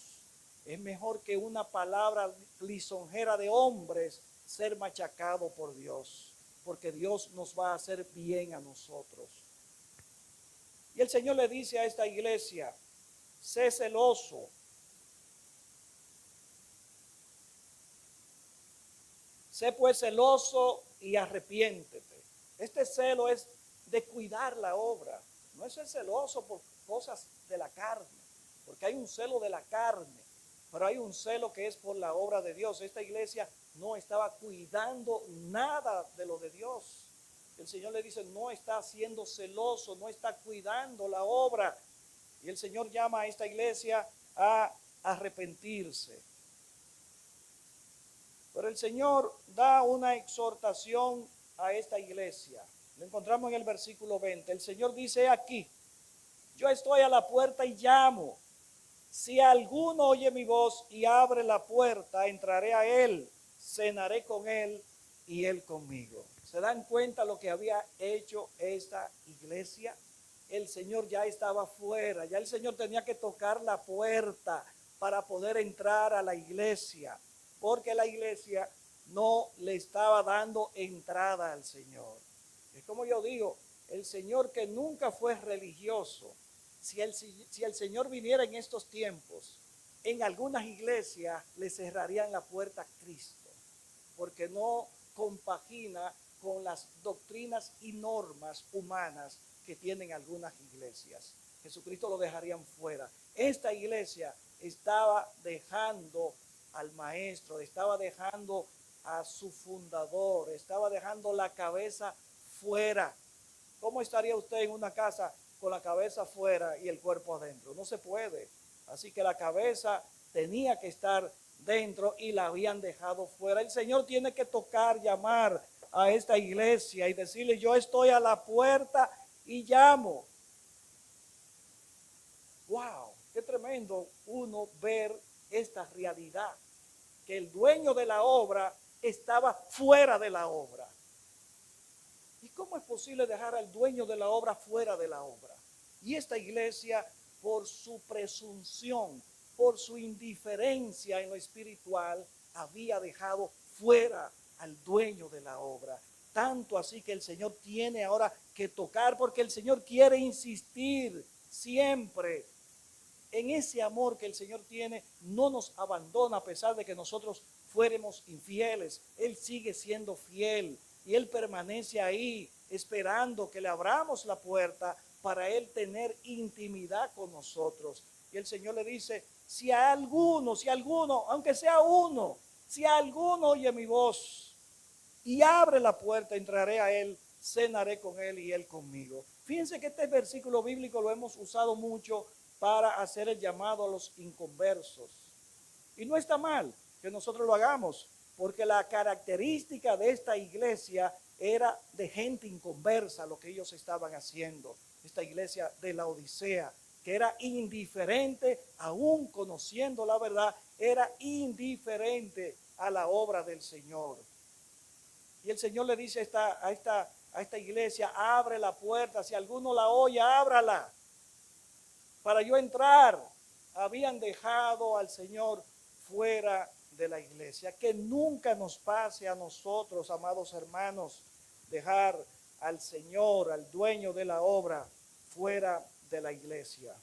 Es mejor que una palabra lisonjera de hombres ser machacado por Dios, porque Dios nos va a hacer bien a nosotros. Y el Señor le dice a esta iglesia: sé celoso. Sé pues celoso y arrepiéntete. Este celo es de cuidar la obra. No es ser celoso por cosas de la carne, porque hay un celo de la carne, pero hay un celo que es por la obra de Dios. Esta iglesia no estaba cuidando nada de lo de Dios. El Señor le dice, no está siendo celoso, no está cuidando la obra. Y el Señor llama a esta iglesia a arrepentirse. Pero el Señor da una exhortación a esta iglesia. Lo encontramos en el versículo 20. El Señor dice aquí, yo estoy a la puerta y llamo. Si alguno oye mi voz y abre la puerta, entraré a él, cenaré con él y él conmigo. ¿Se dan cuenta lo que había hecho esta iglesia? El Señor ya estaba fuera, ya el Señor tenía que tocar la puerta para poder entrar a la iglesia, porque la iglesia no le estaba dando entrada al Señor. Es como yo digo, el Señor que nunca fue religioso, si el Señor viniera en estos tiempos, en algunas iglesias le cerrarían la puerta a Cristo, porque no compagina con las doctrinas y normas humanas que tienen algunas iglesias. Jesucristo lo dejarían fuera. Esta iglesia estaba dejando al maestro, estaba dejando a su fundador, estaba dejando la cabeza fuera. ¿Cómo estaría usted en una casa con la cabeza fuera y el cuerpo adentro? No se puede. Así que la cabeza tenía que estar dentro y la habían dejado fuera. El Señor tiene que tocar, llamar a esta iglesia y decirle, yo estoy a la puerta y llamo. ¡Wow! Qué tremendo uno ver esta realidad, que el dueño de la obra estaba fuera de la obra. ¿Y cómo es posible dejar al dueño de la obra fuera de la obra? Y esta iglesia, por su presunción, por su indiferencia en lo espiritual, había dejado fuera al dueño de la obra. Tanto así que el Señor tiene ahora que tocar, porque el Señor quiere insistir siempre en ese amor que el Señor tiene. No nos abandona a pesar de que nosotros fuéramos infieles. Él sigue siendo fiel y Él permanece ahí esperando que le abramos la puerta para Él tener intimidad con nosotros. Y el Señor le dice, si alguno, aunque sea uno, si alguno oye mi voz y abre la puerta, entraré a Él, cenaré con Él y Él conmigo. Fíjense que este versículo bíblico lo hemos usado mucho para hacer el llamado a los inconversos. Y no está mal que nosotros lo hagamos, porque la característica de esta iglesia era de gente inconversa lo que ellos estaban haciendo. Esta iglesia de la Odisea, que era indiferente, aún conociendo la verdad, era indiferente a la obra del Señor. Y el Señor le dice a esta iglesia, abre la puerta, si alguno la oye, ábrala, para yo entrar. Habían dejado al Señor fuera de la iglesia. Que nunca nos pase a nosotros, amados hermanos, dejar al Señor, al dueño de la obra, fuera de la iglesia.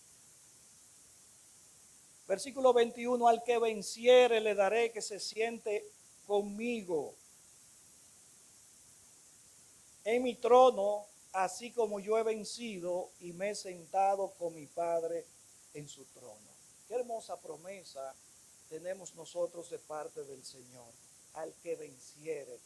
Versículo 21, al que venciere le daré que se siente conmigo en mi trono, así como yo he vencido y me he sentado con mi Padre en su trono. Qué hermosa promesa tenemos nosotros de parte del Señor, al que venciere.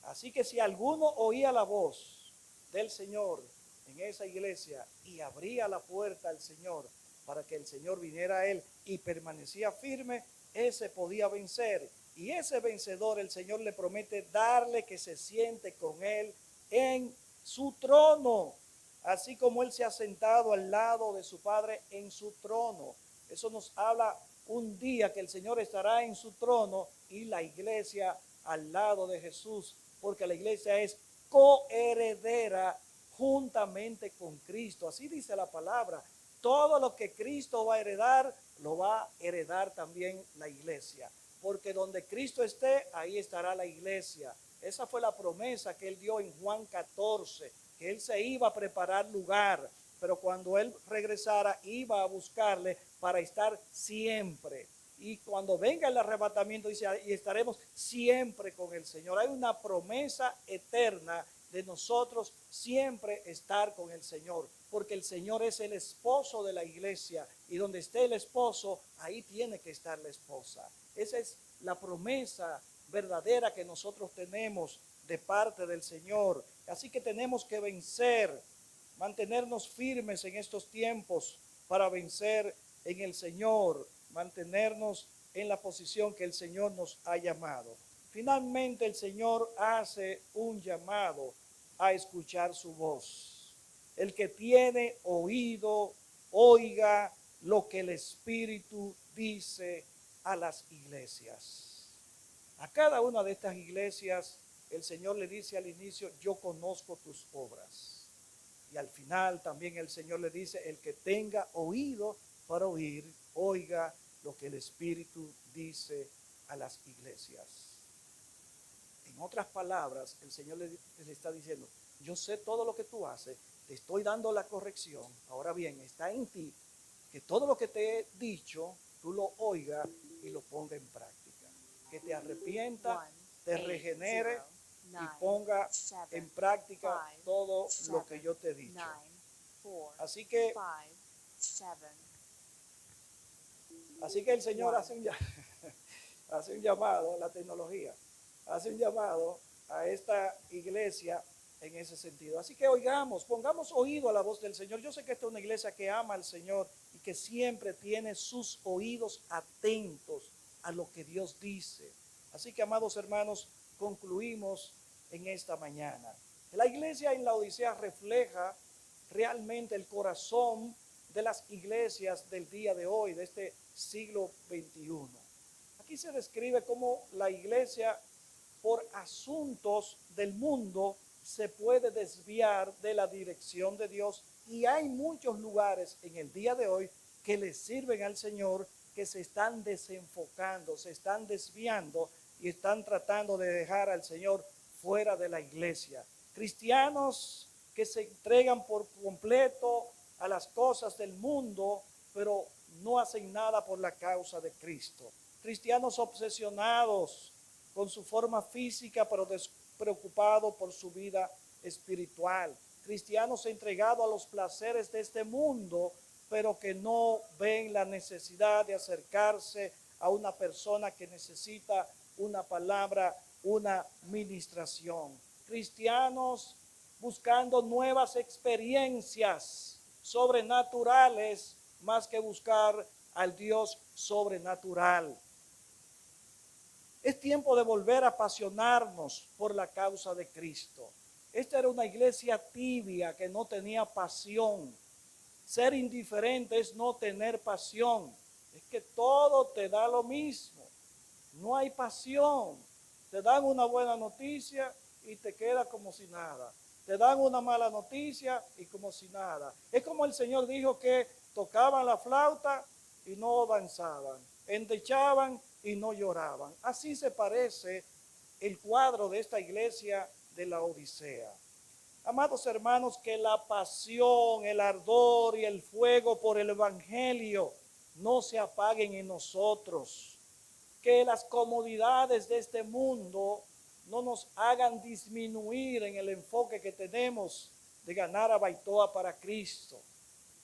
Así que si alguno oía la voz del Señor en esa iglesia y abría la puerta al Señor para que el Señor viniera a él y permanecía firme, ese podía vencer. Y ese vencedor el Señor le promete darle que se siente con él en su trono, así como él se ha sentado al lado de su Padre en su trono. Eso nos habla un día que el Señor estará en su trono y la iglesia al lado de Jesús, porque la iglesia es coheredera juntamente con Cristo. Así dice la palabra. Todo lo que Cristo va a heredar, lo va a heredar también la iglesia. Porque donde Cristo esté, ahí estará la iglesia. Esa fue la promesa que él dio en Juan 14, que él se iba a preparar lugar, pero cuando él regresara iba a buscarle para estar siempre. Y cuando venga el arrebatamiento, dice, y estaremos siempre con el Señor. Hay una promesa eterna de nosotros siempre estar con el Señor, porque el Señor es el esposo de la iglesia y donde esté el esposo, ahí tiene que estar la esposa. Esa es la promesa verdadera que nosotros tenemos de parte del Señor. Así que tenemos que vencer, mantenernos firmes en estos tiempos para vencer en el Señor, mantenernos en la posición que el Señor nos ha llamado. Finalmente el Señor hace un llamado a escuchar su voz. El que tiene oído, oiga lo que el Espíritu dice a las iglesias. A cada una de estas iglesias el Señor le dice al inicio, yo conozco tus obras. Y al final también el Señor le dice, el que tenga oído para oír, oiga lo que el Espíritu dice a las iglesias. En otras palabras, el Señor le está diciendo, yo sé todo lo que tú haces, te estoy dando la corrección. Ahora bien, está en ti que todo lo que te he dicho, tú lo oigas y lo ponga en práctica. Que te arrepienta, te regenere y ponga en práctica todo lo que yo te he dicho. Así que el Señor hace un llamado a la tecnología, hace un llamado a esta iglesia en ese sentido. Así que oigamos, pongamos oído a la voz del Señor. Yo sé que esta es una iglesia que ama al Señor y que siempre tiene sus oídos atentos a lo que Dios dice. Así que, amados hermanos, concluimos en esta mañana. La iglesia en Laodicea refleja realmente el corazón de las iglesias del día de hoy, de este siglo XXI. Aquí se describe cómo la iglesia, por asuntos del mundo, se puede desviar de la dirección de Dios, y hay muchos lugares en el día de hoy que le sirven al Señor que se están desenfocando, se están desviando y están tratando de dejar al Señor fuera de la iglesia. Cristianos que se entregan por completo a las cosas del mundo, pero no hacen nada por la causa de Cristo. Cristianos obsesionados con su forma física, pero despreocupados por su vida espiritual. Cristianos entregados a los placeres de este mundo, pero que no ven la necesidad de acercarse a una persona que necesita una palabra, una ministración. Cristianos buscando nuevas experiencias sobrenaturales más que buscar al Dios sobrenatural. Es tiempo de volver a apasionarnos por la causa de Cristo. Esta era una iglesia tibia que no tenía pasión. Ser indiferente es no tener pasión. Es que todo te da lo mismo. No hay pasión. Te dan una buena noticia y te queda como si nada. Te dan una mala noticia y como si nada. Es como el Señor dijo que tocaban la flauta y no danzaban. Endechaban y no lloraban. Así se parece el cuadro de esta iglesia de la Odisea. Amados hermanos, que la pasión, el ardor y el fuego por el evangelio no se apaguen en nosotros. Que las comodidades de este mundo no nos hagan disminuir en el enfoque que tenemos de ganar a Baitoa para Cristo.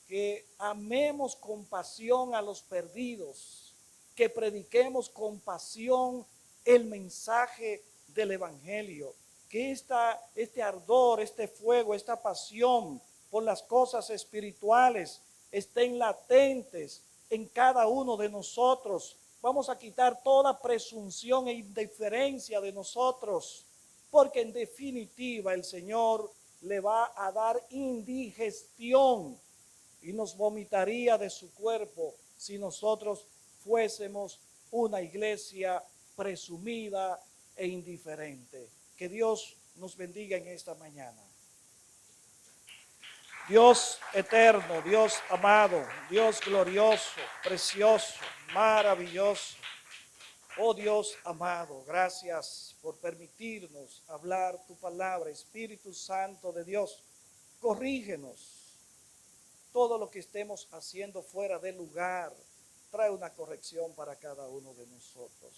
Que amemos con pasión a los perdidos, que prediquemos con pasión el mensaje del evangelio, que este ardor, este fuego, esta pasión por las cosas espirituales estén latentes en cada uno de nosotros. Vamos a quitar toda presunción e indiferencia de nosotros, porque en definitiva el Señor le va a dar indigestión y nos vomitaría de su cuerpo si nosotros fuésemos una iglesia presumida e indiferente. Que Dios nos bendiga en esta mañana. Dios eterno, Dios amado, Dios glorioso, precioso, maravilloso. Oh Dios amado, gracias por permitirnos hablar tu palabra. Espíritu Santo de Dios, corrígenos. Todo lo que estemos haciendo fuera de lugar, trae una corrección para cada uno de nosotros.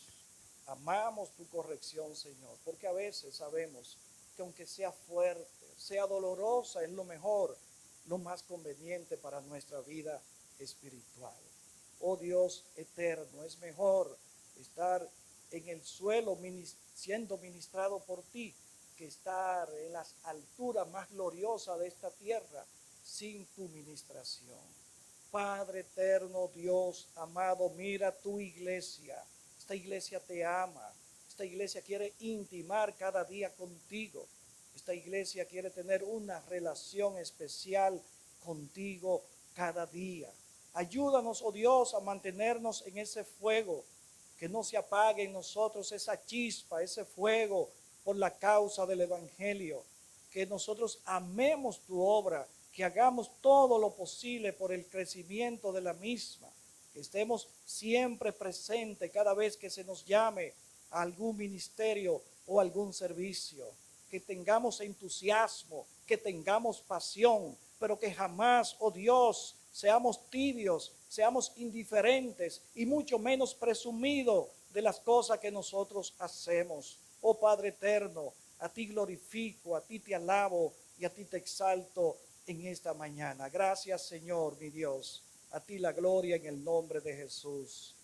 Amamos tu corrección, Señor, porque a veces sabemos que aunque sea fuerte, sea dolorosa, es lo mejor, lo más conveniente para nuestra vida espiritual. Oh Dios eterno, es mejor estar en el suelo siendo ministrado por ti que estar en las alturas más gloriosas de esta tierra sin tu ministración. Padre eterno, Dios amado, mira tu iglesia. Esta iglesia te ama. Esta iglesia quiere intimar cada día contigo. Esta iglesia quiere tener una relación especial contigo cada día. Ayúdanos, oh Dios, a mantenernos en ese fuego, que no se apague en nosotros esa chispa, ese fuego por la causa del evangelio. Que nosotros amemos tu obra, que hagamos todo lo posible por el crecimiento de la misma, que estemos siempre presentes cada vez que se nos llame a algún ministerio o algún servicio, que tengamos entusiasmo, que tengamos pasión, pero que jamás, oh Dios, seamos tibios, seamos indiferentes y mucho menos presumidos de las cosas que nosotros hacemos. Oh Padre eterno, a ti glorifico, a ti te alabo y a ti te exalto en esta mañana. Gracias, Señor, mi Dios. A ti la gloria en el nombre de Jesús.